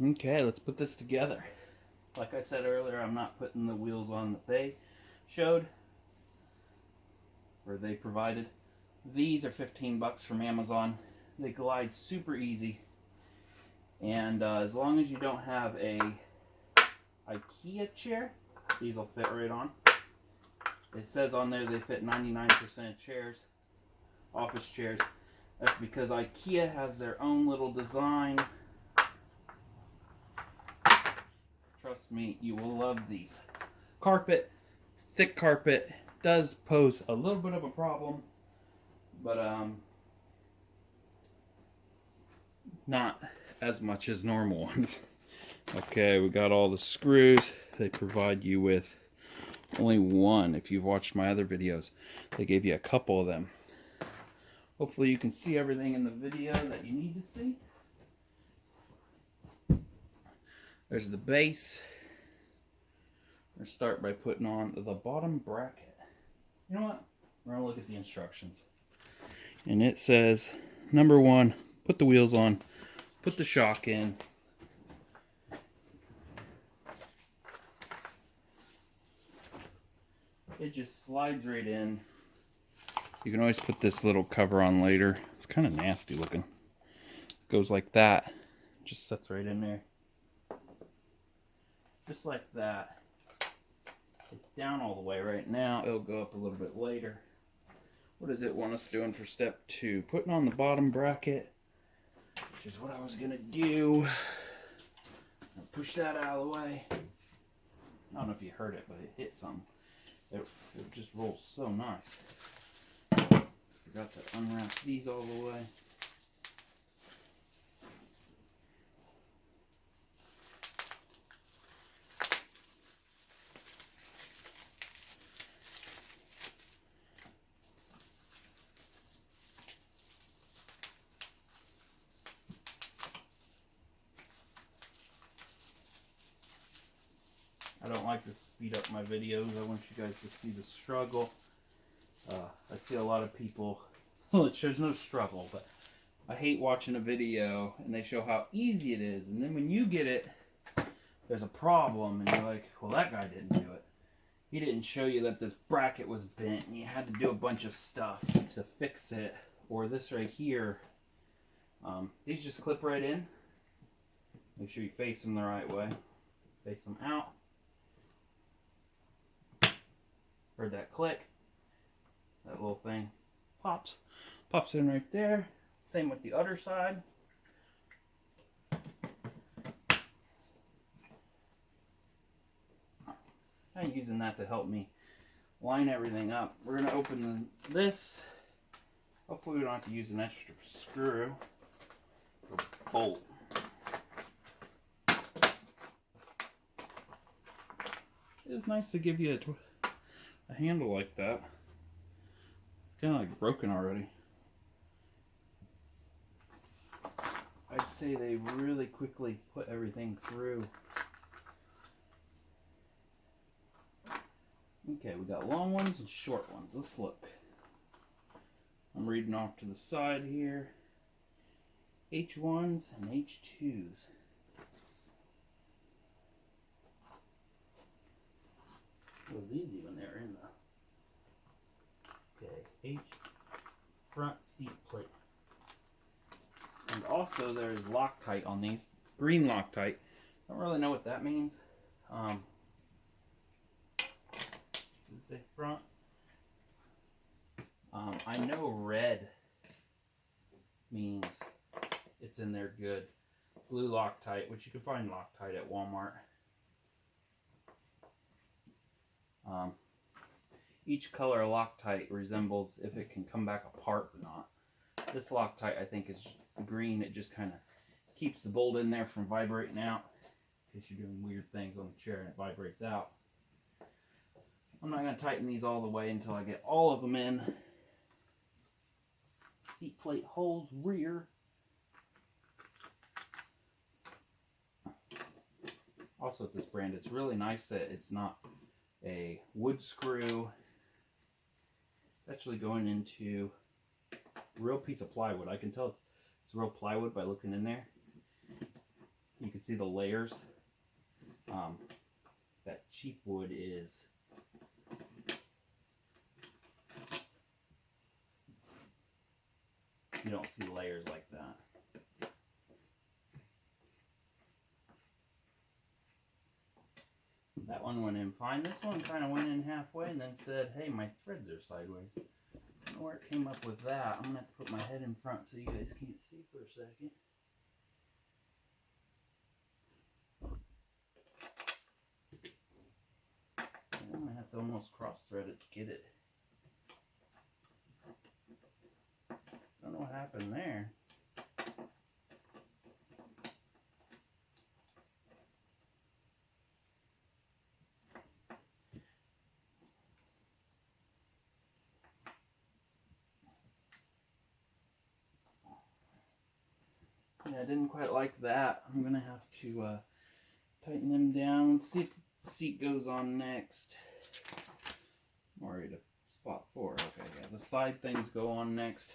Okay, let's put this together. Like I said earlier, I'm not putting the wheels on that they showed or they provided. These are 15 bucks from Amazon. They glide super easy. And as long as you don't have a IKEA chair, these will fit right on. It says on there they fit 99% of chairs, office chairs. That's because IKEA has their own little design. Trust me, you will love these. Carpet, thick carpet, does pose a little bit of a problem, but not as much as normal ones. Okay, we got all the screws. They provide you with only one. If you've watched my other videos, they gave you a couple of them. Hopefully you can see everything in the video that you need to see. There's the base. We're going to start by putting on the bottom bracket. You know what? We're going to look at the instructions. And it says, number 1, put the wheels on, put the shock in. It just slides right in. You can always put this little cover on later. It's kind of nasty looking. It goes like that. Just sets right in there. Just like that. It's down all the way right now. It'll go up a little bit later. What does it want us doing for step 2? Putting on the bottom bracket, which is what I was going to do. I'll push that out of the way. I don't know if you heard it, but it hit something. It just rolls so nice. Forgot to unwrap these all the way. I don't like to speed up my videos. I want you guys to see the struggle. I see a lot of people, well, it shows no struggle, but I hate watching a video and they show how easy it is. And then when you get it, there's a problem and you're like, well, that guy didn't do it. He didn't show you that this bracket was bent and you had to do a bunch of stuff to fix it. Or this right here, these just clip right in. Make sure you face them the right way. Face them out. Heard that click? That little thing pops in right there. Same with the other side. I'm using that to help me line everything up. We're going to open this. Hopefully we don't have to use an extra screw or bolt. It's nice to give you a handle like that. It's kind of like broken already. I'd say they really quickly put everything through. Okay, we got long ones and short ones. Let's look. I'm reading off to the side here. H1s and H2s. It was easy when they were in the... Okay, H, front seat plate. And also there's Loctite on these. Green Loctite. Don't really know what that means. Does it say front? I know red means it's in there good. Blue Loctite, which you can find Loctite at Walmart. Each color of Loctite resembles if it can come back apart or not. This Loctite I think is green. It just kind of keeps the bolt in there from vibrating out in case you're doing weird things on the chair and it vibrates out. I'm not going to tighten these all the way until I get all of them in. Seat plate holes rear. Also with this brand, it's really nice that it's not a wood screw. It's actually going into a real piece of plywood. I can tell it's real plywood by looking in there. You can see the layers. That cheap wood is you don't see layers like that. That one went in fine. This one kind of went in halfway and then said, hey, my threads are sideways. I don't know where it came up with that. I'm going to have to put my head in front so you guys can't see for a second. I'm going to have to almost cross-thread it to get it. I don't know what happened there. Yeah, I didn't quite like that. I'm going to have to tighten them down. See if the seat goes on next. I'm already to spot 4. Okay, yeah, the side things go on next.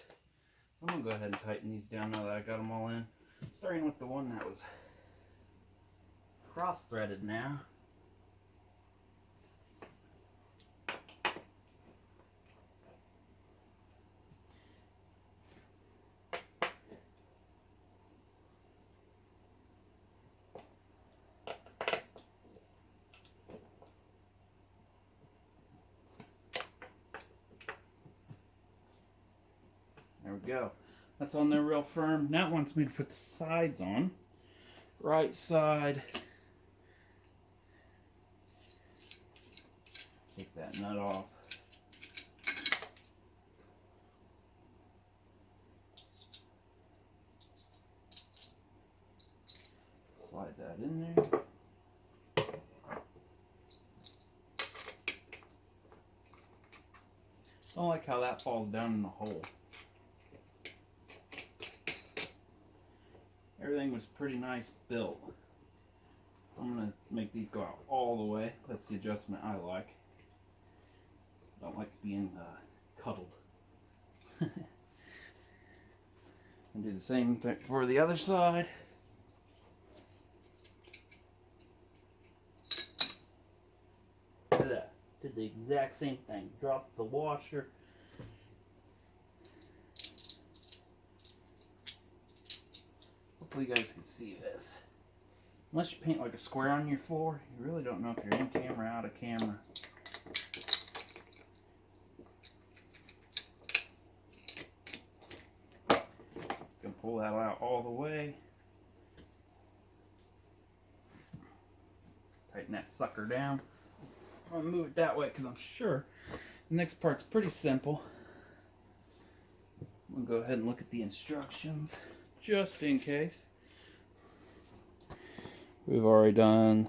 I'm going to go ahead and tighten these down now that I got them all in. Starting with the one that was cross-threaded now. There we go. That's on there real firm. Now it wants me to put the sides on. Right side. Take that nut off. Slide that in there. Don't like how that falls down in the hole. Everything was pretty nice built. I'm going to make these go out all the way. That's the adjustment I like. Don't like being cuddled. And do the same thing for the other side. Look at that. Did the exact same thing. Dropped the washer. Hopefully you guys can see this. Unless you paint like a square on your floor, you really don't know if you're in camera, out of camera. Gonna pull that out all the way. Tighten that sucker down. I'm gonna move it that way because I'm sure the next part's pretty simple. I'm gonna go ahead and look at the instructions just in case. We've already done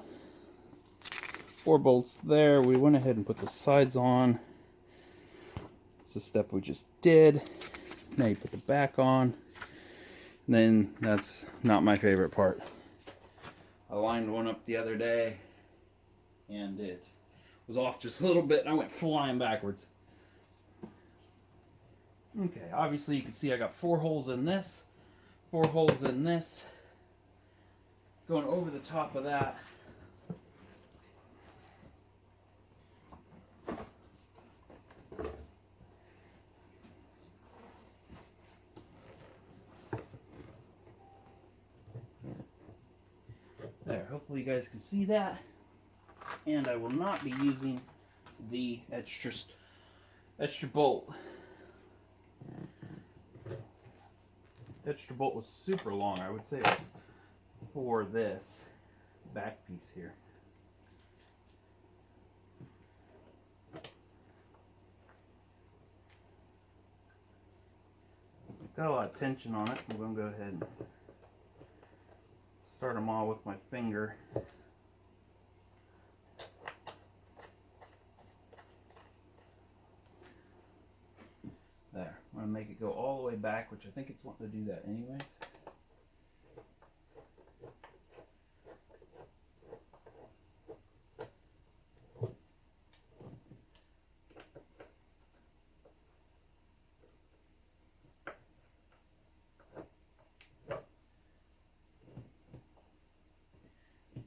4 bolts there. We went ahead and put the sides on. It's the step we just did. Now you put the back on. And then that's not my favorite part. I lined one up the other day and it was off just a little bit and I went flying backwards. Okay, obviously you can see I got 4 holes in this, 4 holes in this. Going over the top of that. There, hopefully you guys can see that. And I will not be using the extra bolt. The extra bolt was super long. I would say it was for this back piece here. Got a lot of tension on it. I'm going to go ahead and start them all with my finger. There. I'm going to make it go all the way back, which I think it's wanting to do that anyways.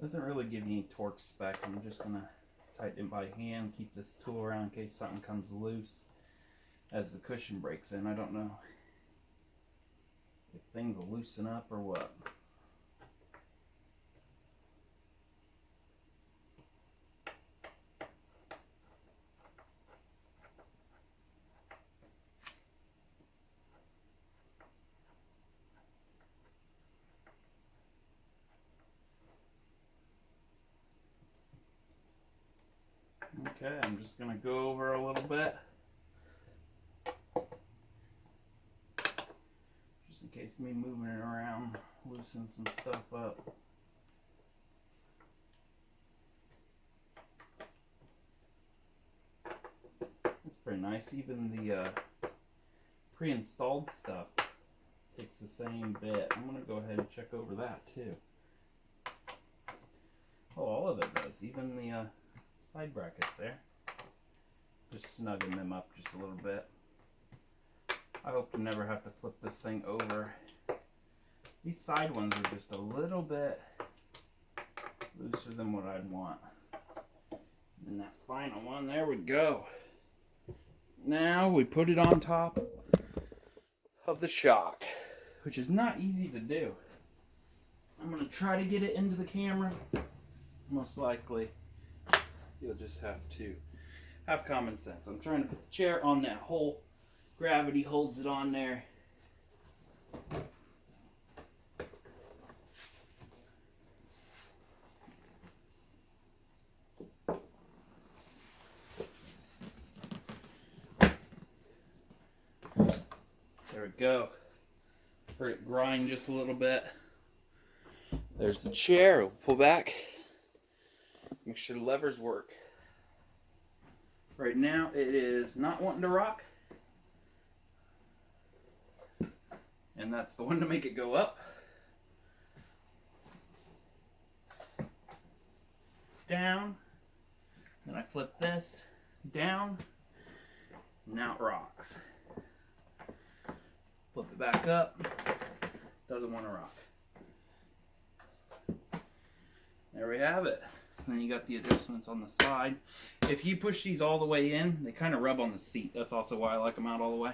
Doesn't really give you any torque spec. I'm just going to tighten it by hand, keep this tool around in case something comes loose as the cushion breaks in. I don't know if things will loosen up or what. Okay, I'm just going to go over a little bit, just in case me moving it around loosens some stuff up. It's pretty nice. Even the pre-installed stuff takes the same bit. I'm going to go ahead and check over that too. Oh, all of it does. Even the side brackets there. Just snugging them up just a little bit. I hope to never have to flip this thing over. These side ones are just a little bit looser than what I'd want. And that final one, there we go. Now we put it on top of the shock, which is not easy to do. I'm going to try to get it into the camera. Most likely you'll just have to have common sense. I'm trying to put the chair on that hole. Gravity holds it on there. There we go. Heard it grind just a little bit. There's the chair. We'll pull back. Make sure the levers work. Right now it is not wanting to rock. And that's the one to make it go up. Down. Then I flip this down. Now it rocks. Flip it back up. Doesn't want to rock. There we have it. And then you got the adjustments on the side. If you push these all the way in, they kind of rub on the seat. That's also why I like them out all the way.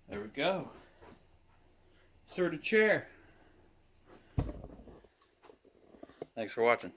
There we go. Serta chair. Thanks for watching.